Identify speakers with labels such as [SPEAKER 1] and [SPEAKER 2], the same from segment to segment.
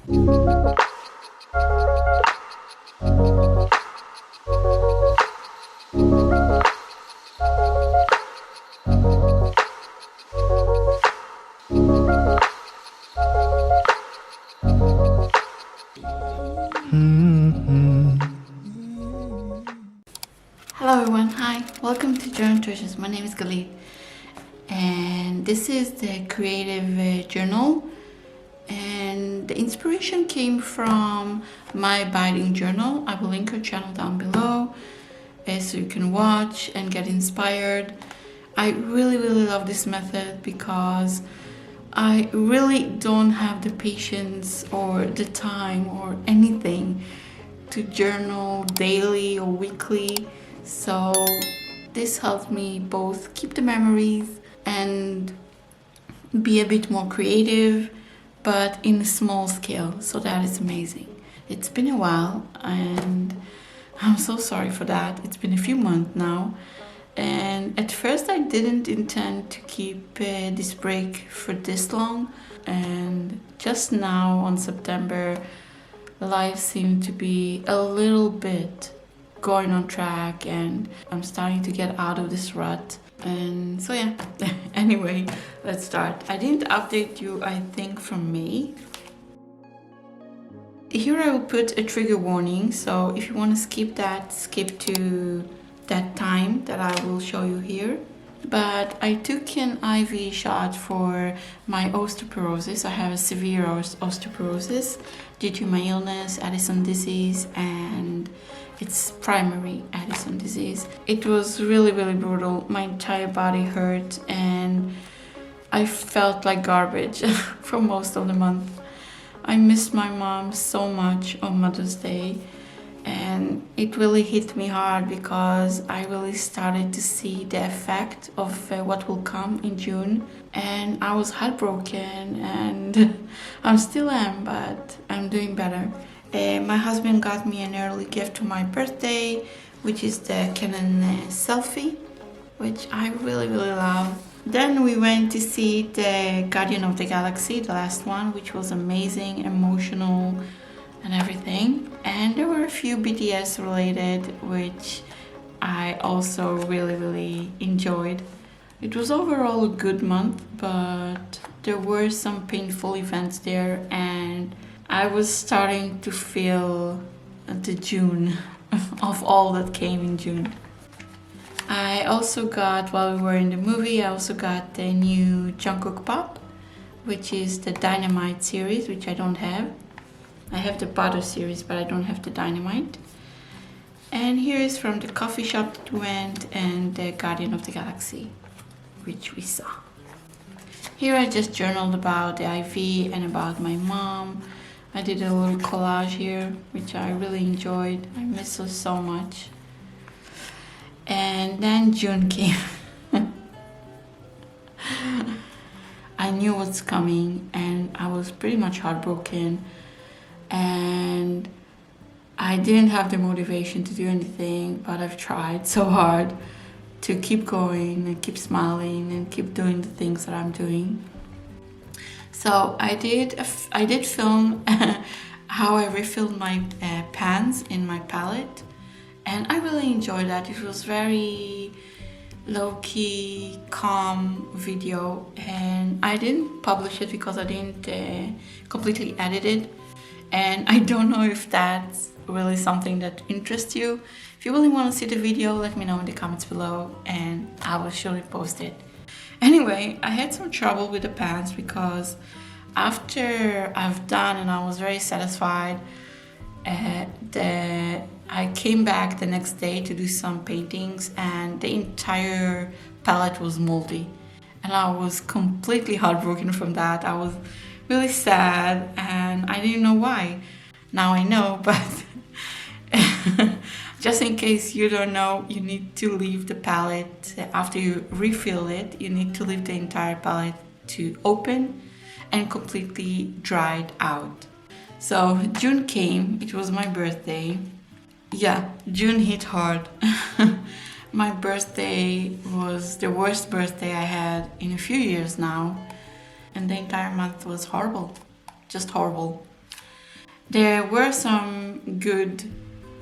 [SPEAKER 1] Hello everyone, hi, welcome to Journal Treasures. My name is Galit, and this is the creative journal, and the inspiration came from my abiding journal. I will link her channel down below so you can watch and get inspired. I really love this method because I really don't have the patience or the time or anything to journal daily or weekly. So this helped me both keep the memories and be a bit more creative, but in a small scale. So that is amazing. It's been a while and I'm so sorry for that. It's been a few months now. And at first I didn't intend to keep this break for this long. And just now on September, life seemed to be a little bit going on track and I'm starting to get out of this rut. And so yeah, anyway, let's start. I didn't update you, I think, from May. Here I will put a trigger warning, so if you want to skip that, skip to that time that I will show you here. But I took an IV shot for my osteoporosis. I have a severe osteoporosis due to my illness, Addison disease, and it's primary Addison disease. It was really brutal. My entire body hurt and I felt like garbage for most of the month. I missed my mom so much on Mother's Day, and it really hit me hard because I really started to see the effect of what will come in June, and I was heartbroken, and I still am, but I'm doing better. My husband got me an early gift for my birthday, which is the Canon selfie, which I really love. Then we went to see the Guardian of the Galaxy, the last one, which was amazing, emotional, and everything. And there were a few BTS related, which I also really enjoyed. It was overall a good month, but there were some painful events there, and I was starting to feel the June of all that came in June. I also got, while we were in the movie, I also got the new Jungkook Pop, which is the Dynamite series, which I don't have. I have the Butter series, but I don't have the Dynamite. And here is from the coffee shop that we went and the Guardian of the Galaxy, which we saw. Here I just journaled about the IV and about my mom. I did a little collage here, which I really enjoyed. I miss her so much. And then June came. I knew what's coming and I was pretty much heartbroken. And I didn't have the motivation to do anything, but I've tried so hard to keep going and keep smiling and keep doing the things that I'm doing. So I did film how I refilled my pans in my palette, and I really enjoyed that. It was very low-key, calm video, and I didn't publish it because I didn't completely edit it, and I don't know if that's really something that interests you. If you really want to see the video, let me know in the comments below and I will surely post it. Anyway, I had some trouble with the pans because after I've done and I was very satisfied, I came back the next day to do some paintings and the entire palette was moldy. And I was completely heartbroken from that. I was really sad and I didn't know why. Now I know, but just in case you don't know, you need to leave the palette after you refill it. You need to leave the entire palette to open and completely dried out. So June came, it was my birthday. Yeah, June hit hard. My birthday was the worst birthday I had in a few years now, and the entire month was horrible, just horrible. There were some good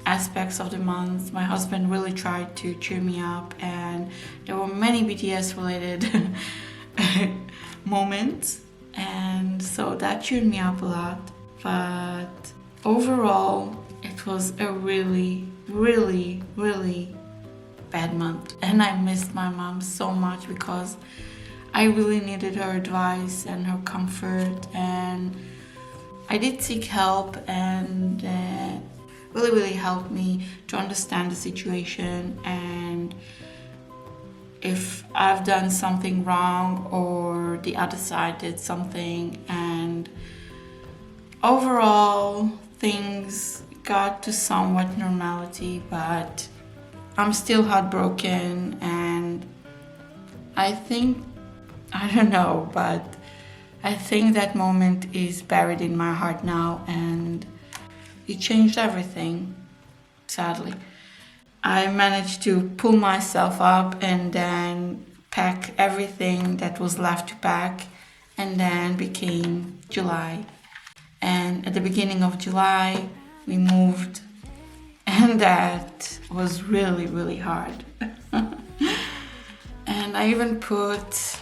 [SPEAKER 1] aspects of the month. My husband really tried to cheer me up, and there were many BTS related moments, and so that cheered me up a lot. But overall, it was a really, really, really bad month, and I missed my mom so much because I really needed her advice and her comfort, and I did seek help, and really helped me to understand the situation, and if I've done something wrong or the other side did something, and overall things got to somewhat normality, but I'm still heartbroken, and I think, I don't know, but I think that moment is buried in my heart now, and it changed everything, sadly. I managed to pull myself up and then pack everything that was left to pack, and then became July. And at the beginning of July, we moved, and that was really, really hard. And I even put,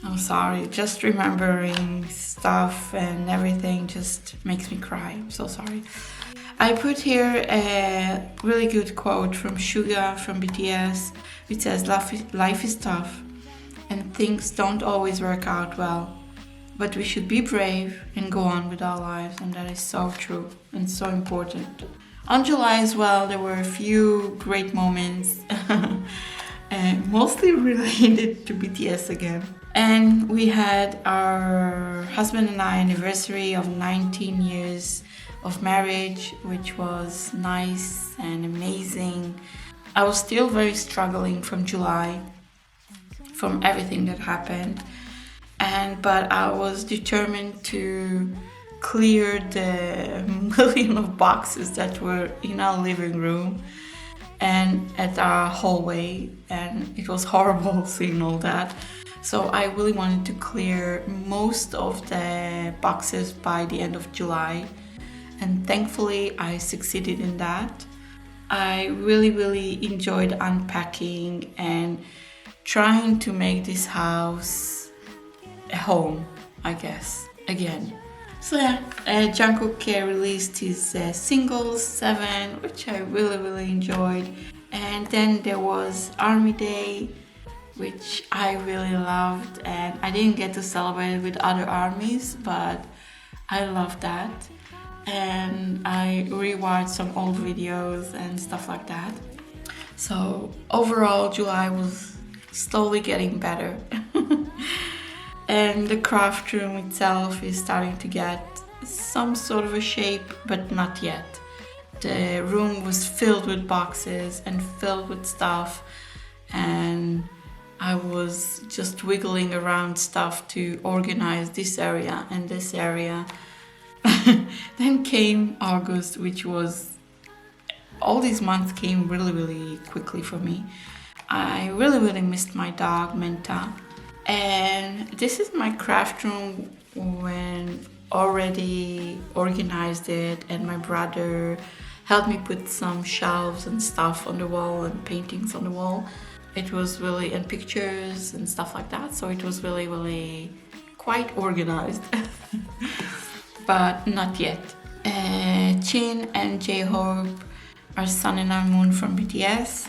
[SPEAKER 1] I'm sorry, just remembering stuff and everything just makes me cry. I'm so sorry. I put here a really good quote from Suga from BTS, which says, life is tough and things don't always work out well, but we should be brave and go on with our lives, and that is so true and so important. On July as well, there were a few great moments, mostly related to BTS again. And we had our husband and I anniversary of 19 years of marriage, which was nice and amazing. I was still very struggling from July, from everything that happened, but I was determined to clear the million of boxes that were in our living room and at our hallway, and it was horrible seeing all that. So I really wanted to clear most of the boxes by the end of July, and thankfully I succeeded in that. I really enjoyed unpacking and trying to make this house a home, I guess, again. So yeah, Jungkook released his single 7, which I really enjoyed. And then there was Army Day, which I really loved, and I didn't get to celebrate it with other armies, but I loved that. And I rewatched some old videos and stuff like that. So overall, July was slowly getting better. And the craft room itself is starting to get some sort of a shape, but not yet. The room was filled with boxes and filled with stuff, and I was just wiggling around stuff to organize this area and this area. Then came August, which was, all these months came really quickly for me. I really missed my dog, Menta. And this is my craft room when already organized it, and my brother helped me put some shelves and stuff on the wall and paintings on the wall. It was really, and pictures and stuff like that, so it was really quite organized. But not yet. Jin and J-Hope, our sun and our moon from BTS,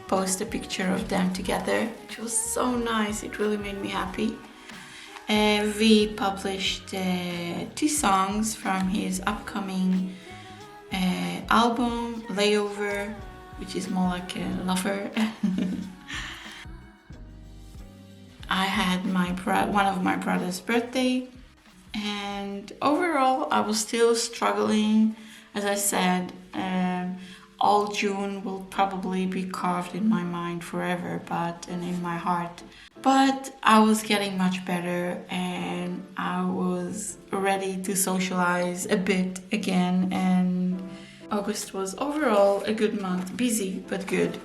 [SPEAKER 1] post a picture of them together. It was so nice, it really made me happy. We published 2 songs from his upcoming album, Layover, which is more like a lover. I had one of my brother's birthday, and overall I was still struggling. As I said, all June will probably be carved in my mind forever, and in my heart. But I was getting much better, and I was ready to socialize a bit again, and August was overall a good month, busy but good.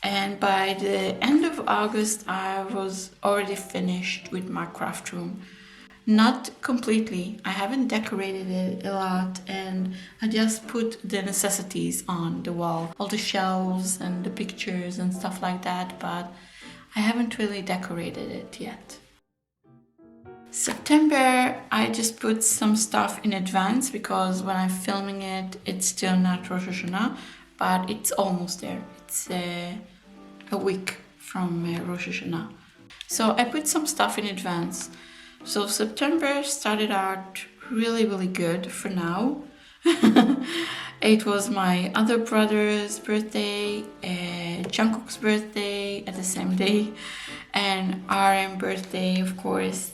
[SPEAKER 1] And by the end of August, I was already finished with my craft room. Not completely. I haven't decorated it a lot, and I just put the necessities on the wall, all the shelves and the pictures and stuff like that, but I haven't really decorated it yet. September, I just put some stuff in advance because when I'm filming it, it's still not Rosh Hashanah, but it's almost there. It's a week from Rosh Hashanah. So I put some stuff in advance. So September started out really, really good for now. It was my other brother's birthday, Jungkook's birthday at the same day, and RM birthday, of course.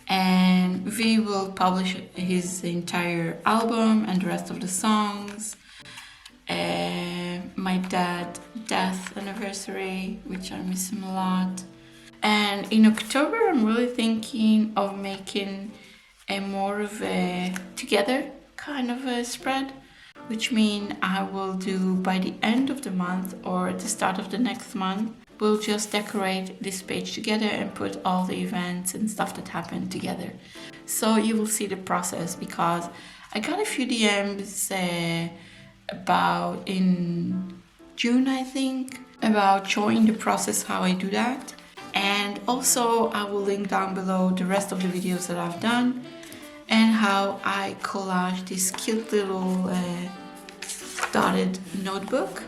[SPEAKER 1] And we will publish his entire album and the rest of the songs. My dad's death anniversary, which I miss him a lot. And in October, I'm really thinking of making a more of a together kind of a spread, which means I will do by the end of the month or at the start of the next month. We'll just decorate this page together and put all the events and stuff that happened together. So you will see the process, because I got a few DMs about in June, I think, about showing the process how I do that. And also I will link down below the rest of the videos that I've done and how I collage this cute little dotted notebook.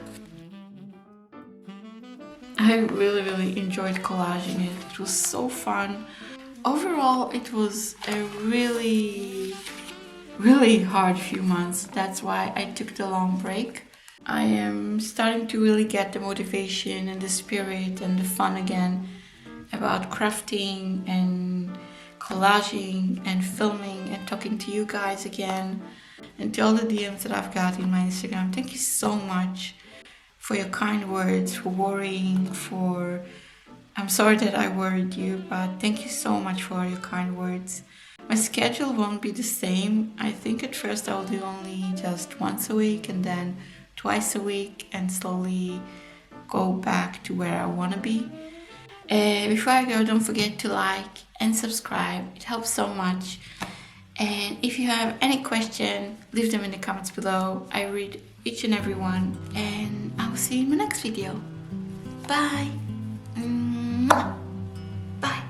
[SPEAKER 1] I really enjoyed collaging it. It was so fun. Overall, it was a really hard few months. That's why I took the long break. I am starting to really get the motivation and the spirit and the fun again about crafting and collaging and filming and talking to you guys again, and to all the DMs that I've got in my Instagram. Thank you so much for your kind words, for worrying, I'm sorry that I worried you, but thank you so much for your kind words. My schedule won't be the same. I think at first I will do only just once a week and then twice a week, and slowly go back to where I want to be. Before I go, don't forget to like and subscribe. It helps so much. And if you have any question, leave them in the comments below. I read each and every one, and I will see you in my next video. Bye. Mwah. Bye.